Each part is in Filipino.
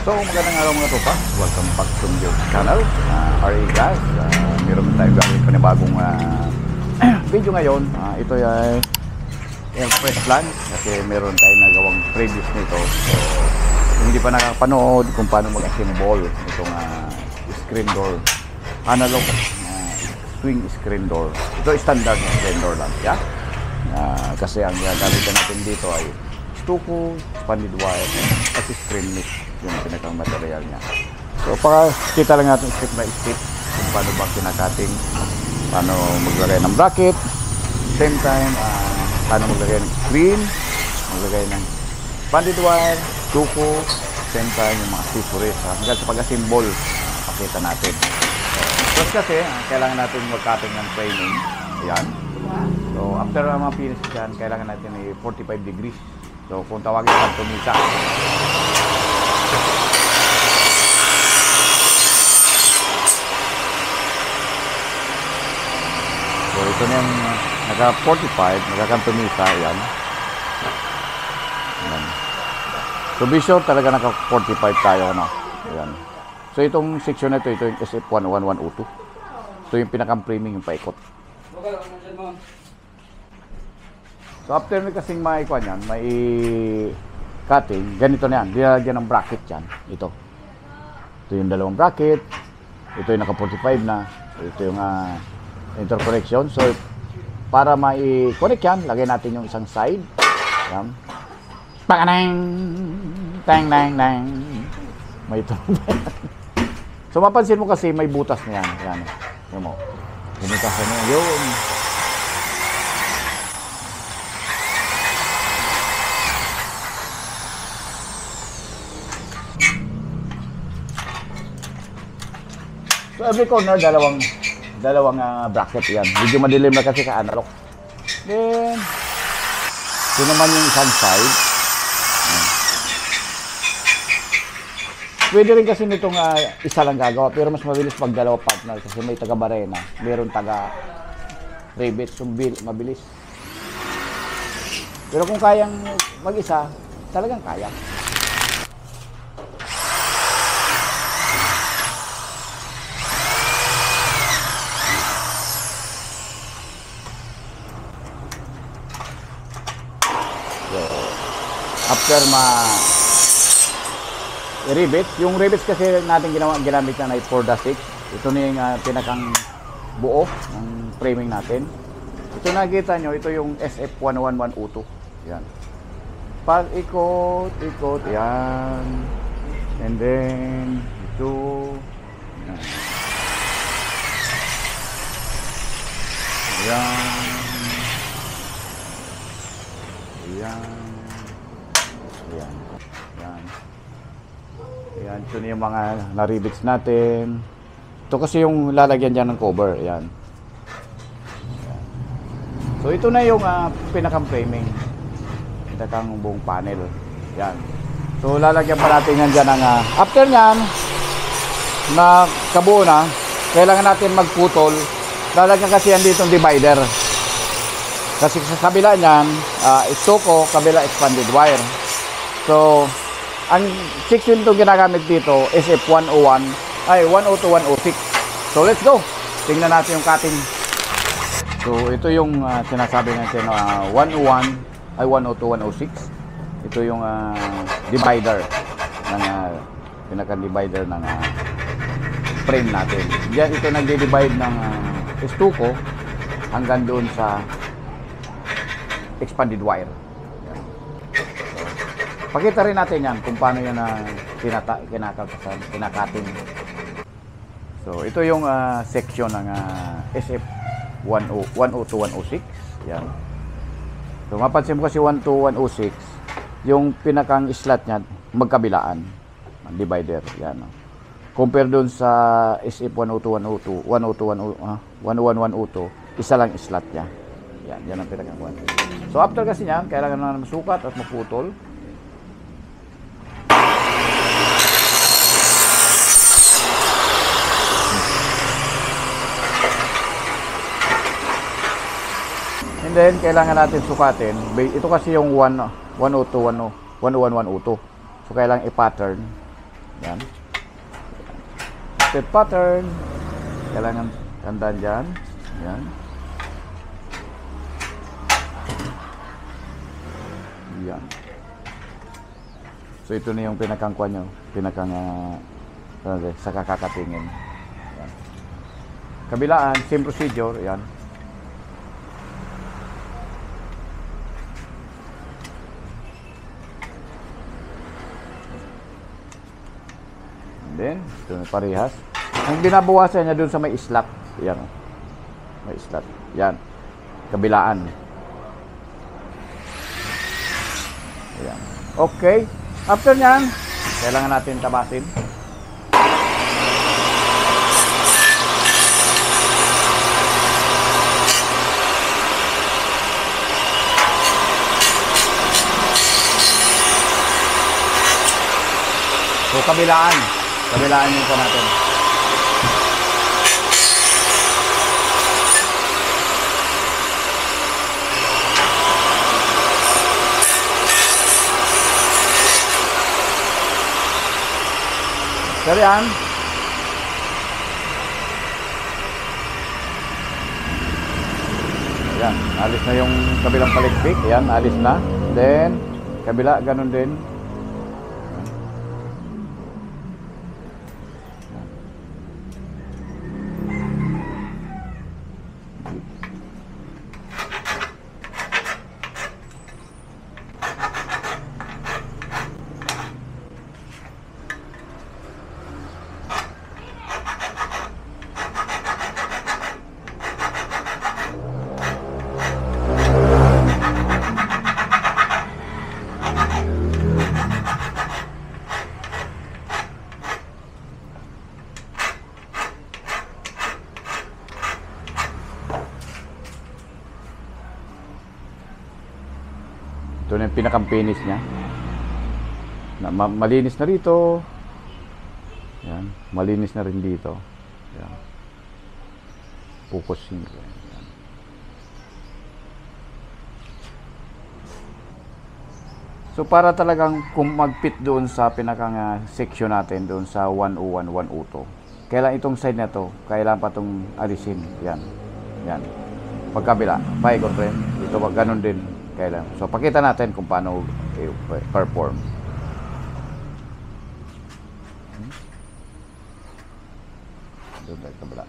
So, magandang araw mga tropa. Welcome back to your channel. RA Gas. Meron tayong gagawin panibagong video ngayon. Ito ay air press plan kasi meron tayong nagawang previous nito. So, kung hindi pa nakapanood kung paano mag-assemble itong screen door, analog swing screen door. Ito standard na screen door lang. Yeah? Kasi ang gagamitin natin dito ay stuko, expanded wire, at screen mix. Yung pinakang material niya. So, kita lang natin step by step kung paano ba kinakating, paano maglagay ng bracket, same time, paano maglagay ng screen, maglagay ng expanded wire, stuko, same time, yung mga accessories. Hanggang sa pag-assemble, pakita natin. First kasi, kailangan natin mag-cutting ng framing. Ayan. So, after ma-finish dyan, kailangan natin ay 45 degrees. So, kung tawagin sa tumisa. So, ito na yung naka-45, naka-kantumisa, yan. Yan. So, be sure talaga naka-45 tayo, ano. Yan. So, itong section na ito yung SF11102. Ito yung pinakang-framing, yung paikot. So, after may kasing maikuan yan, may cutting, ganito na yan. Dinalagyan ng bracket yan. Ito. Ito yung dalawang bracket. Ito yung naka-45 na. Ito yung interconnection. So, para mai-connect yan, lagay natin yung isang side. Yan. Panganang! Tang-nang-nang! May ito. So, mapansin mo kasi may butas na yan. Yan. Yan mo. Butas na yan. Yun. So, every corner, dalawang bracket yan. Medyo madilim na kasi sa analog. Then, ito naman yung isang side. Pwede rin kasi nitong isa lang gagawa, pero mas mabilis pag dalawa partner kasi may taga-barena, meron taga-rivet, so mabilis. Pero kung kayang mag-isa, talagang kaya. After i-rivet, yung rivets kasi natin ginamit na ay 4-6. Ito na yung pinakang buo ng framing natin. Ito nakikita nyo, ito yung SF11102. Yan. Pag ikot, yan. And then, ito. Yan. Yan. Yan. Ayan. Ayan. Ayan. Ito yung mga na-rivets natin. Ito kasi yung lalagyan dyan ng cover. Ayan. Ayan. So, ito na yung pinakang framing. Pinakang buong panel. Ayan. So, lalagyan pa natin yan dyan ng after nyan, na kabuo na, kailangan natin magputol. Lalagyan kasi yan dito ng divider. Kasi sa kabila nyan, stuko, kabila expanded wire. So, ang section itong ginagamit dito is F101, ay 102-106. So, let's go. Tingnan natin yung cutting. So, ito yung sinasabi natin 101, ay 102-106. Ito yung divider ng pinaka-divider ng frame natin. Diyan ito nagdi-divide ng stuko hanggang doon sa expanded wire. Pakita rin natin yan kung paano yan kinakating. So, ito yung section ng SF102-106. Yan. So, mapansin mo kasi 102-106, yung pinakang slot niya, magkabilaan. Divider. Yan. Compare dun sa SF102-102, 101-102, isa lang slot niya. Yan. Yan ang pinakang one. So, after kasi niyan, kailangan na masukat at maputol. And then, kailangan natin sukatin. Ito kasi yung 102, 101, 102. So, kailangan i-pattern Yan. Step pattern. Kailangan tandaan dyan. Yan. Yan. So ito na yung pinakangkuan nyo. Sa kakakatingin. Yan. Kabilaan, same procedure. Yan. Then, ito na parehas. Ang binabawasan niya dun sa may slot. Yan. May slot. Yan. Kabilaan. Yan. Okay. After nyan, kailangan natin tabasin. So, kabilaan. Kabilaan yung po natin. So, yan. Ayan, alis na yung kabilang palikpik. Ayan, alis na. Then, kabila, ganun din. Ito na yung pinaka-finish niya. Malinis na rito. Yan. Malinis na rin dito. Yan. Focusing. Yan. So para talagang kung mag-fit doon sa pinakang section natin, doon sa 101, 102. Kailan itong side na to, kailan pa itong alisin. Yan. Yan. Pagkabila. Paikot rin. Ito ganun din. Kailan. So, pakita natin kung paano perform. Doon tayo kabila.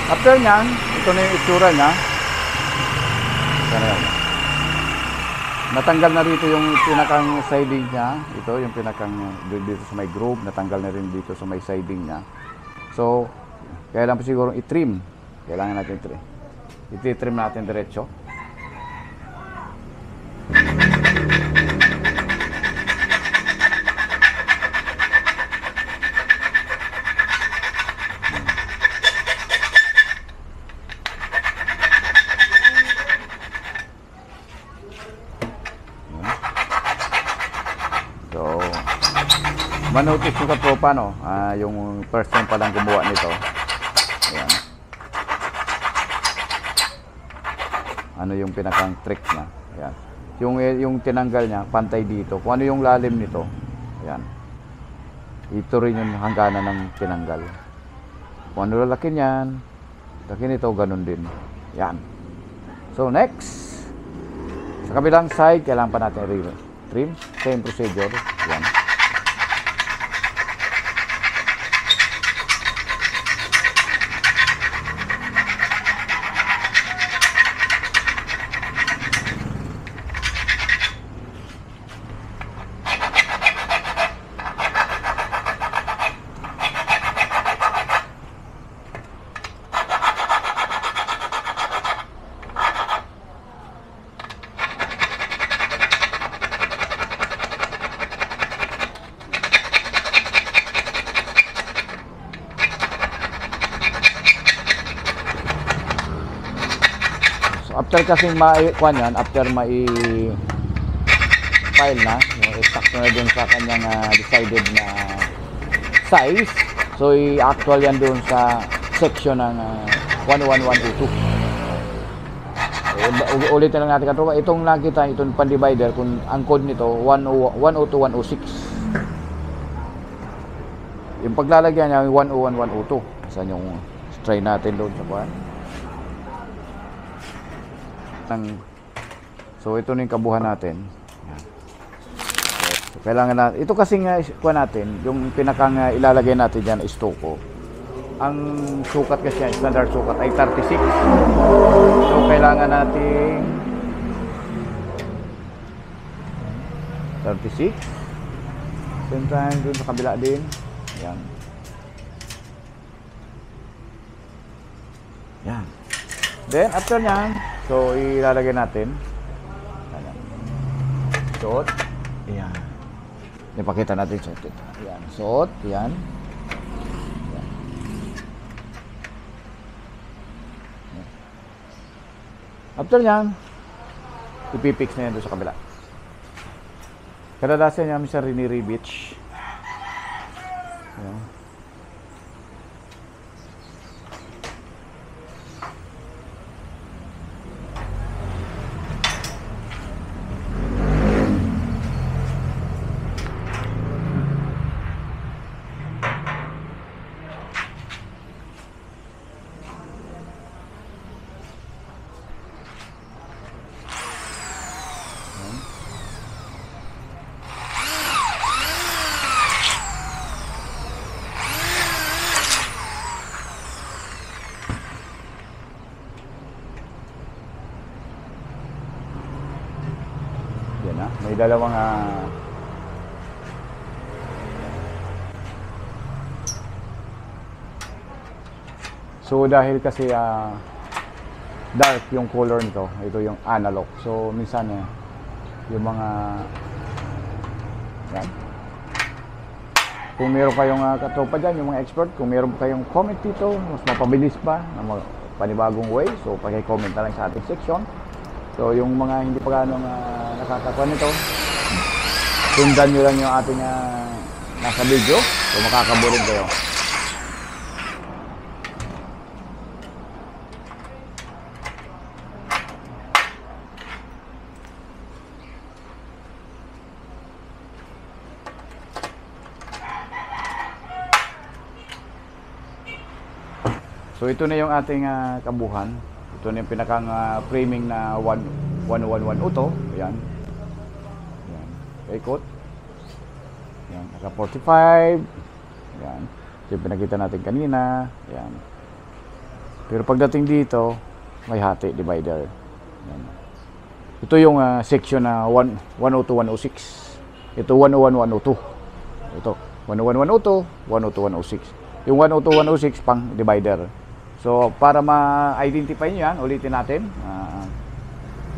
After nyan, ito na yung itsura nya. Natanggal na rito yung pinakang siding nya. Ito yung pinakang dito sa may groove. Natanggal na rin dito sa may siding nya. So, kailangan pa siguro i-trim. Kailangan natin i-trim. I-trim natin diretso. Manotice nyo katropa, no? Yung first time pa lang gumawa nito. Ayan. Ano yung pinakang trick niya. Ayan. Yung tinanggal niya, pantay dito. Kung ano yung lalim nito. Ayan. Ito rin yung hangganan ng tinanggal. Kung ano laki niyan, laki nito, ganun din. Ayan. So, next. Sa kabilang side, kailangan pa natin trim. Same procedure. Ayan. after kasing kuan yan, after file na, yung exact na dun sa kanyang decided na size. So i-actual yan dun sa section ng 11102. Ulitin lang natin katropa, itong nakita, itong pan-divider, kung ang code nito 102106. Yung paglalagyan niya, 101102. Saan yung try natin doon sa kuan. So ito na yung kabuhan natin. So, kailangan na ito kasi nga kuan natin, yung pinakang ilalagay natin diyan is toko. Ang sukat kasi, standard sukat ay 36. So kailangan natin 36. Same time dun sa kabila din. Yan. Yan. Then after nyan, so ilalagay natin. Suot. Yan. Ipakita natin sa ito. Yan. Suot. Yan. Yan. After nyan, ipipix na yan doon sa kabila. Kadalasan niya minsan riniribitch. Yan. Yan na, may dalawang so dahil kasi dark yung color nito, ito yung analog. So minsan yung mga yan. Kung meron kayong katropa dyan, yung mga expert, kung meron kayong comment dito, mas mapabilis pa na panibagong way, so paki-comment na lang sa ating section. So yung mga hindi pa gano'ng nakakakuha nito, sundan nyo lang yung ating nasa video, so makakaburin kayo. So ito na yung ating kabuhan. Ito na yung pinakang framing na 1011 auto. Ayan. Ayan. Ikot. Ayan. Naka 45. Ayan. Ito yung pinakita natin kanina. Ayan. Pero pagdating dito, may hati divider. Ayan. Ito yung section na 102.106. Ito 101.102. Ito 101.102, 102.106. Yung 102.106 pang divider. So, para ma-identify nyo yan, ulitin natin.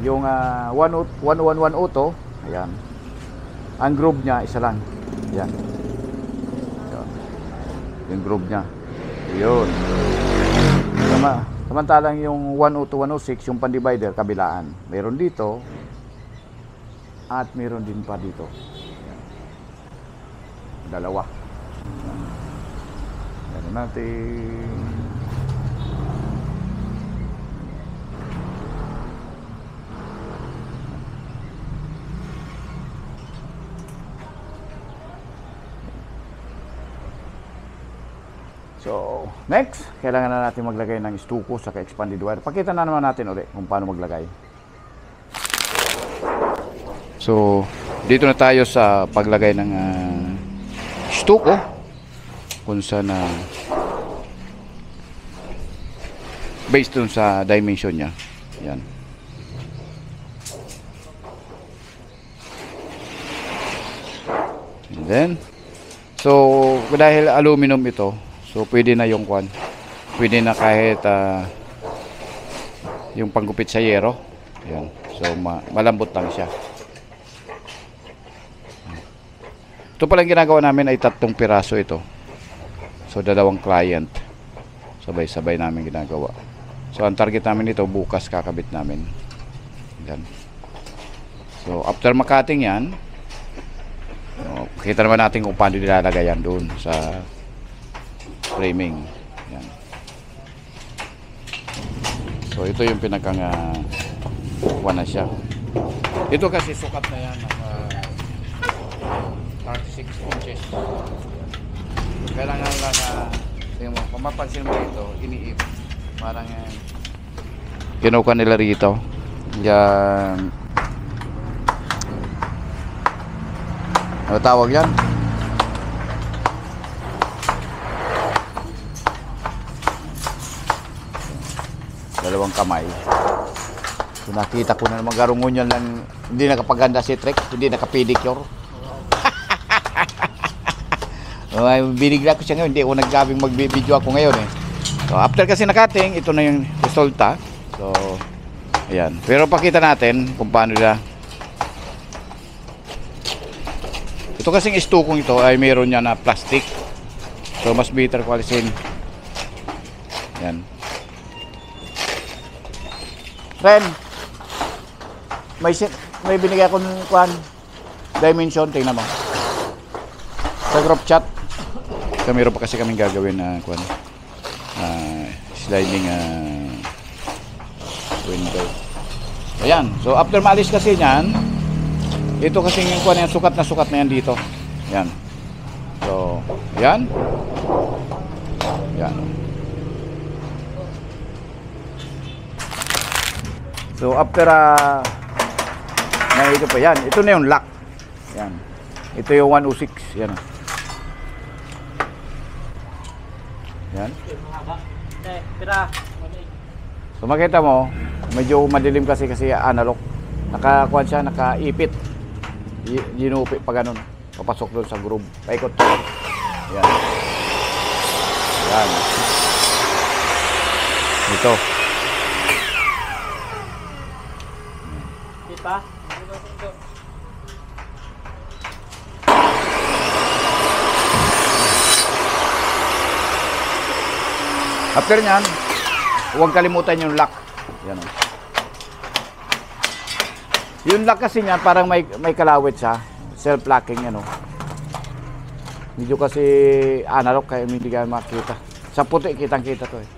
Yung 111 auto, ayan. Ang groove niya, isa lang. Ayan. Yung groove niya. Yun. Samantalang yung 102.106, yung pan-divider, kabilaan. Meron dito, at meron din pa dito. Ayan. Dalawa. Ayan natin. So, next, kailangan na natin maglagay ng stuko sa expanded wire. Pakita na naman natin ulit kung paano maglagay. So, dito na tayo sa paglagay ng stuko. Kung saan based dun sa dimension niya. Yan. And then, so, dahil aluminum ito, so pwede na yung kwan. Pwede na kahit yung panggupit sa yero. Yan. So malambot lang siya. Ito palang ginagawa namin ay 3 piraso ito. So dalawang client. Sabay-sabay namin ginagawa. So ang target namin ito bukas kakabit namin. Yan. So after makating yan, kita naman natin kung paano nilalagay yan doon sa framing. Yan. So ito yung pinakang kuha na siya. Ito kasi sukat na yan ng 36 inches. Kailangan lang kung mapansin mo ito, iniip. Parang kinuha nila rito. Yan. Ano tawag yan? Dalawang kamay. So, nakita ko na naman garungon yan lang. Hindi nakapaganda si Trek, hindi nakapedicure. Binigla ko siya ngayon, hindi ako nagsabing mag-video ako ngayon eh. So after kasi nakating, ito na yung resulta. So ayan, pero pakita natin kung paano nila. Ito kasing istukong ito ay mayroon niya na plastic. So mas better quality. Ayan. Ren, may binigay akong dimension, tingnan mo. Sa group chat. So mayroon pa kasi kaming gagawin na sliding window. Ayan. So after maalis kasi niyan, ito kasi yung sukat na yan dito. Ayan. So, ayan. Ayan. So after ito pa yan. Ito na yung lock. Ayan. Ito yung 106. Ayan. Yan. So makita mo, medyo madilim kasi analog. Nakakuan siya, nakaipit. Ginupi pa ganun. Papasok doon sa groove. Paikot to. Yan. Yan. Ito. Kita? After nyan, huwag kalimutan yung lock. Yan o. Yung lock kasi niyan, parang may kalawit siya. Self-locking yan o. Medyo kasi analog kaya hindi ka makita. Sa puti, kitang-kita to eh.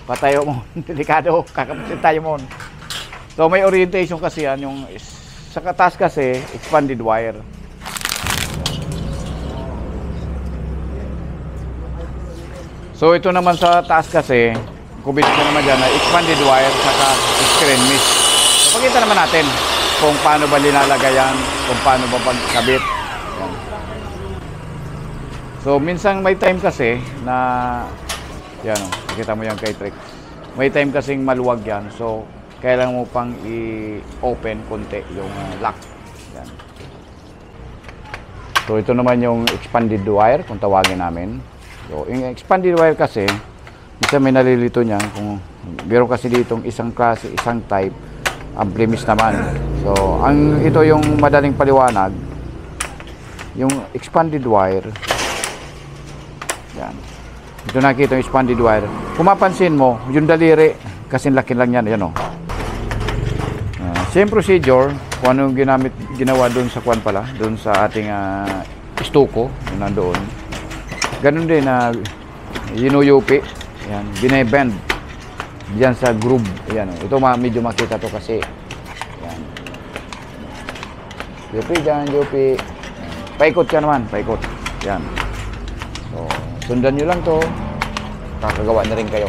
Patayo mo. Delikado. Kakapasin tayo mo. So may orientation kasi yan. Yung, sa katas kasi, expanded wire. So ito naman sa taas kasi, kubit ko naman dyan na expanded wire saka screen mesh. So pakita naman natin kung paano ba linalagay yan, kung paano ba pagkabit. Yan. So minsan may time kasi na, yan o, nakita mo yan kay Trek. May time kasing maluwag yan, so kailangan mo pang i-open konti yung lock. Yan. So ito naman yung expanded wire kung tawagin namin. So, yung expanded wire kasi, isa may nalilito niya kung meron kasi ditong isang klase, isang type, ang premise naman. So, ito yung madaling paliwanag, yung expanded wire. Yan. Ito nakita yung expanded wire. Kung mapansin mo, yung daliri, kasi laki lang yan, yan o. Same procedure, kung ano yung ginawa doon sa kwan pala, doon sa ating stuko, yun nandoon. Ganun din na yinuyupi, yan, binebend diyan sa groove. Yan, ito medyo makita to kasi. Yan. Yupi diyan, yupi. Paikot ka naman, paikot. Yan. So, sundan niyo lang to. Kakagawa na rin kayo.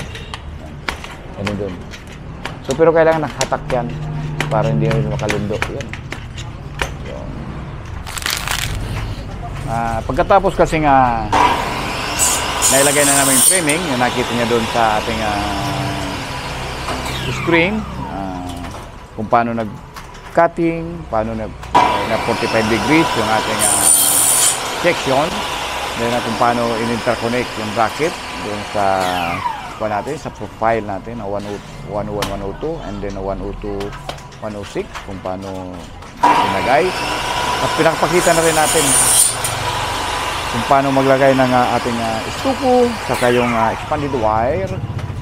Yan. Ganun dun. So, pero kailangan nakahatak yan para hindi rin makalundo. Yan. So, pagkatapos kasi nga nailagay na namin yung framing, yung nakita niya doon sa ating screen, kung paano nag-cutting, paano na 45 degrees yung ating section, then kung paano in-interconnect yung bracket doon sa natin, sa profile natin na 101, 102, and then 102, 106, kung paano ilagay. At pinakapakita na rin natin kung paano maglagay ng ating stuko, saka yung expanded wire,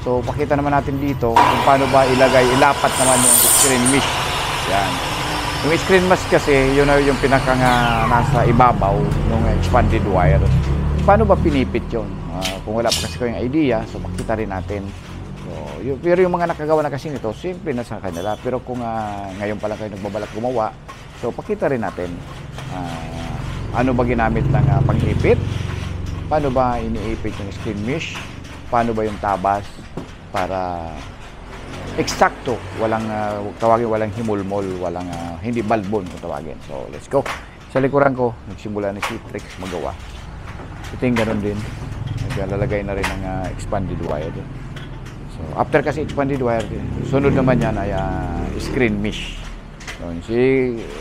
So, pakita naman natin dito kung paano ba ilapat naman yung screen mesh. Yan. Yung screen mesh kasi, yun na yung pinaka nga nasa ibabaw ng expanded wire. Paano ba pinipit yun? Kung wala pa kasi kayong idea, so makita rin natin. So, pero yung mga nakagawa na kasi nito, simple na sa kanila. Pero kung ngayon pa lang kayo nagbabalak gumawa, so pakita rin natin ano ba ginamit ng pang-ipit, paano ba iniipit yung screen mesh, paano ba yung tabas para eksakto, walang tawagin, walang himulmol, walang hindi balbon kung tawagin. So let's go. Sa likuran ko, nagsimula ni si Trix magawa. Ito yung ganun din. Naglalagay na rin ng expanded wire din. So after kasi expanded wire din, sunod naman yan ay screen mesh. Yun,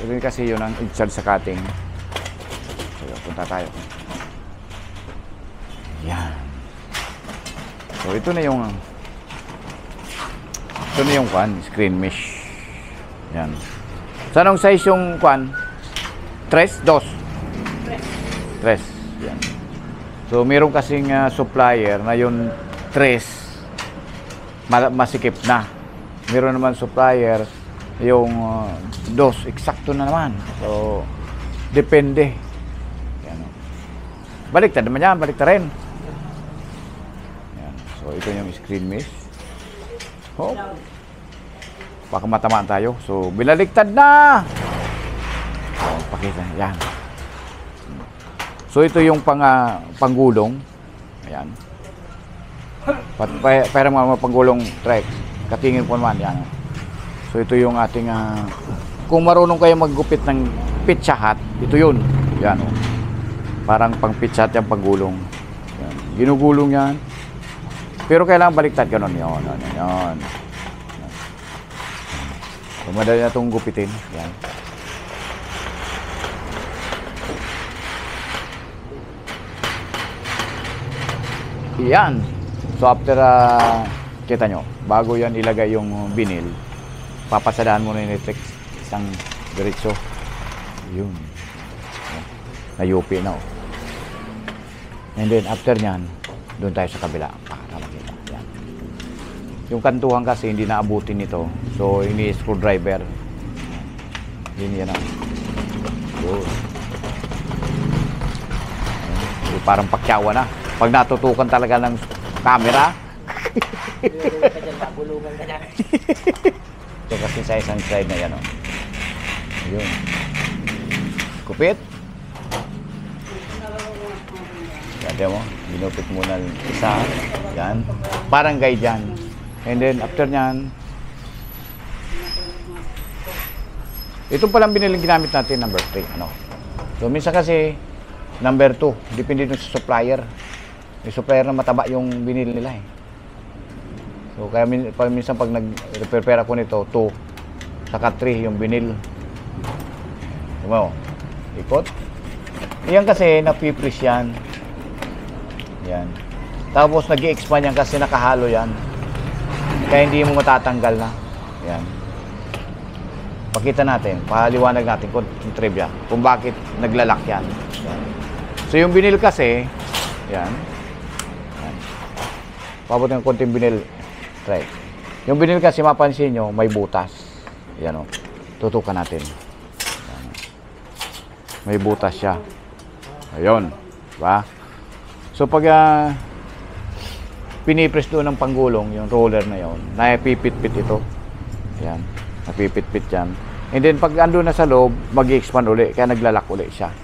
rin kasi yun ang in-charge sa cutting. So punta tayo. Yan. So ito na yung screen mesh. Yan. So anong size yung kwan? 3, 2. 3. Yan. So meron kasing supplier na yung 3 masikip na. Meron naman supplier yung 2 eksakto na naman. So depende. Yan. Baliktad naman yan, baliktad rin. Yan. So ito yung screen mesh. Oh. Baka matamaan tayo. So, binaliktad na! So, pakita. Yan. So, ito yung panggulong. Ayan. Para mga panggulong track. Katingin po naman. Yan. So, ito yung ating kung marunong kayo maggupit ng pizza hut, ito yun. Yan. Oh. Parang pang pizza hut yung panggulong. Yan. Ginugulong yan. Pero kailangan baliktad ka nun. Yan. So, madali na itong gupitin. Yan. Yan. So, after, kita nyo, bago yan ilagay yung vinyl, papasadahan mo na yung electric isang diretso. Yun. Nayupi na. Oh. And then, after nyan, doon tayo sa kabila. Yan. Yung kantuhan kasi hindi naabutin nito. So, ini screwdriver. Yan ang. So, parang pakyawa na. Pag natutukan talaga ng camera. So, kasi sa isang side na yan. Oh. Yun. Kupit. Yan mo. Ginupit muna isa. Yan. Parang guide yan. And then, after nyan, ito palang biniling ginamit natin, number 3. Ano? So, minsan kasi, number 2. Depende dun sa supplier. May supplier na mataba yung binili nila eh. So, kaya minsan pag nag-repair ako nito, 2. Saka 3 yung binil. Diba? Ikot. Yan kasi, napipris yan. Yan. Tapos, nag-i-expand yan kasi nakahalo yan. Kaya hindi mo matatanggal na. Yan. Pakita natin, paliwanag natin kung trivia, kung bakit naglalak yan. Yan. So yung binil kasi, yan. Pabot ng konting binil. Try. Yung binil kasi, mapansin nyo, may butas. Yan o. Tutukan natin. Yan. May butas siya. Ayun. Diba? So pag pinipress doon ng panggulong, yung roller na yon, napipit-pit ito. Yan. Napipit-pit yan. And then, pag ando na sa loob, mag-expand uli. Kaya naglalak uli siya.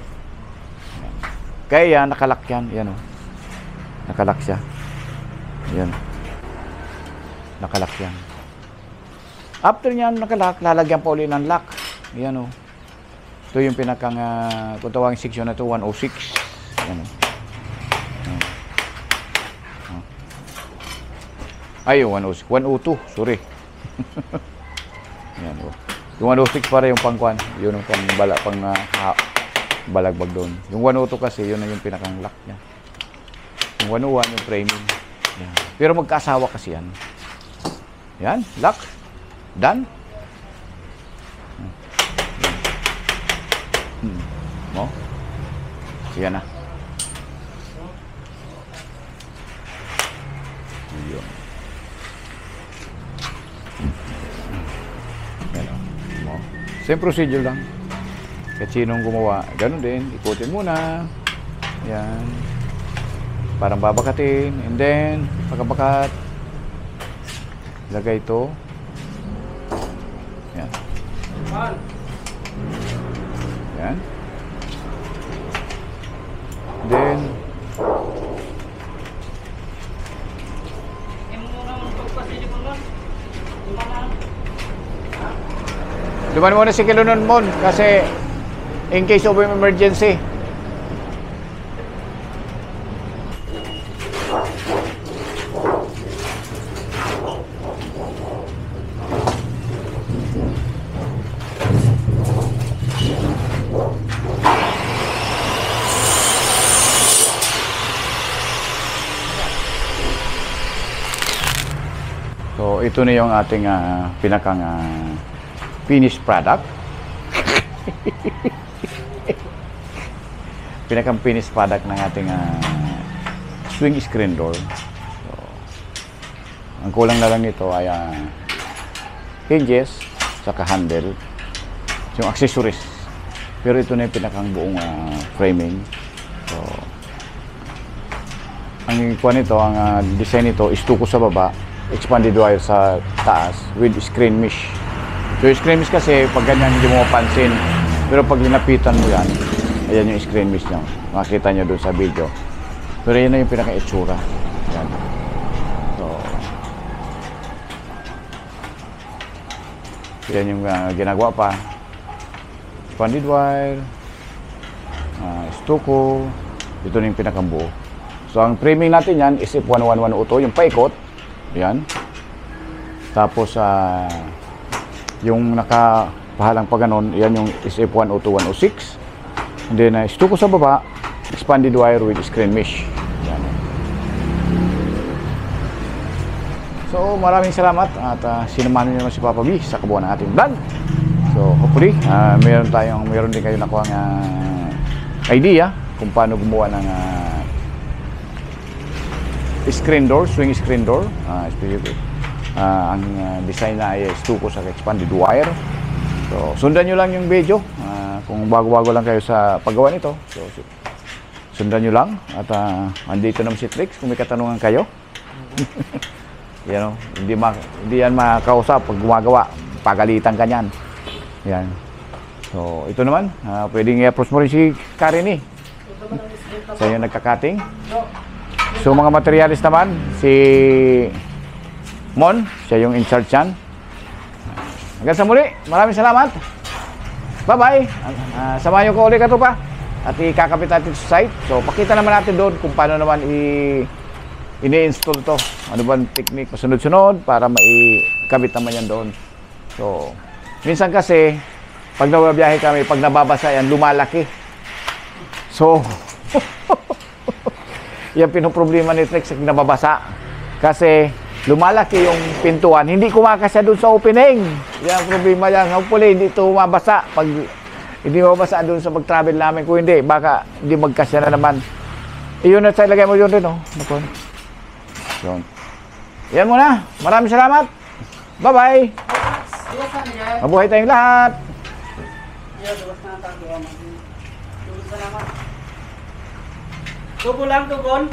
Yan. Kaya yan, nakalak yan. Yan o. Nakalak siya. Yan. Nakalak yan. After nyan, nakalak, lalagyan pa uli ng lock. Yan o. Ito yung pinakang, kung tawagin section na ito, 106. Yan o. Ay, 106. 102. Sorry. Yan o. Yung 106 para yung pangkuan. Yun yung balagbag doon. Yung 102 kasi, yun na yung pinakang lock niya. Yung 101, yung framing. Yan. Pero magkaasawa kasi yan. Yan, lock. Done. Mo? Yan na. Yun. Same procedure lang. Kahit sinong gumawa, ganun din. Ikutin muna. Yan. Parang babakatin. And then, pagkabakat, lagay ito. Yan. Yan. Then, duman muna si Kilunon Mon kasi in case of emergency. So, ito na yung ating pinakang finished product. Pinakang finished product ng ating swing screen door. So, ang kulang na lang nito ay hinges, saka handle, yung accessories. Pero ito na yung pinakang buong framing. So, ang kuha nito, ang design nito, istuko sa baba, expanded wire sa taas with screen mesh. So yung screen mesh kasi pag ganyan hindi mo mapansin, pero pag linapitan mo yan, ayan yung screen mesh nyo, makikita nyo doon sa video. Pero yan na yung pinaka-itsura. Yan. So yan yung ginagawa pa, expanded wire, stuko. Ito na yung pinaka-buo. So ang framing natin yan is F11102, yung paikot. Yan. Tapos yung nakapahalang pa ganon, yan yung SF102-106. And then stuko sa baba, expanded wire with screen mesh. Yan. So maraming salamat at sinamahan niyo naman si Papa B sa kabuuan ng ating vlog. So hopefully meron din kayo nakuha ng idea kung paano gumawa ng screen door, swing screen door, especially ang design na ay stuko sa expanded wire. So sundan nyo lang yung video kung bago-bago lang kayo sa paggawa nito. So sundan nyo lang at andito naman si Trix kung may katanungan kayo. Yan, hindi yan makausap pag gumagawa, pagalitan ka niyan. Yan. So ito naman, pwedeng i-approach mo rin si Karen sa inyo nagka-cutting. So mga materialis naman, si Mon, siya yung in charge yan. Hanggang sa muli, maraming salamat. Bye-bye. Samahan nyo ko ulit ito pa. At ikakapit natin sa site. So pakita naman natin doon kung paano naman ini-install to. Ano ba ang technique pasunod-sunod para maikabit naman yan doon. So, minsan kasi, pag nababiyahe kami, pag nababasa yan, lumalaki. So, yan pinoproblema ni Trix na nababasa. Kasi lumalaki yung pintuan, hindi kumakasya doon sa opening. Yan ang problema yan. Hopefully, hindi ito mabasa. Pag hindi mabasa doon sa pag-travel namin, kung hindi, baka hindi magkasya na naman. Iyon at sa ilagay mo yun rin, oh. Yun. Yan muna. Maraming salamat. Bye-bye. Mabuhay tayong lahat. Tubo lang, tugon.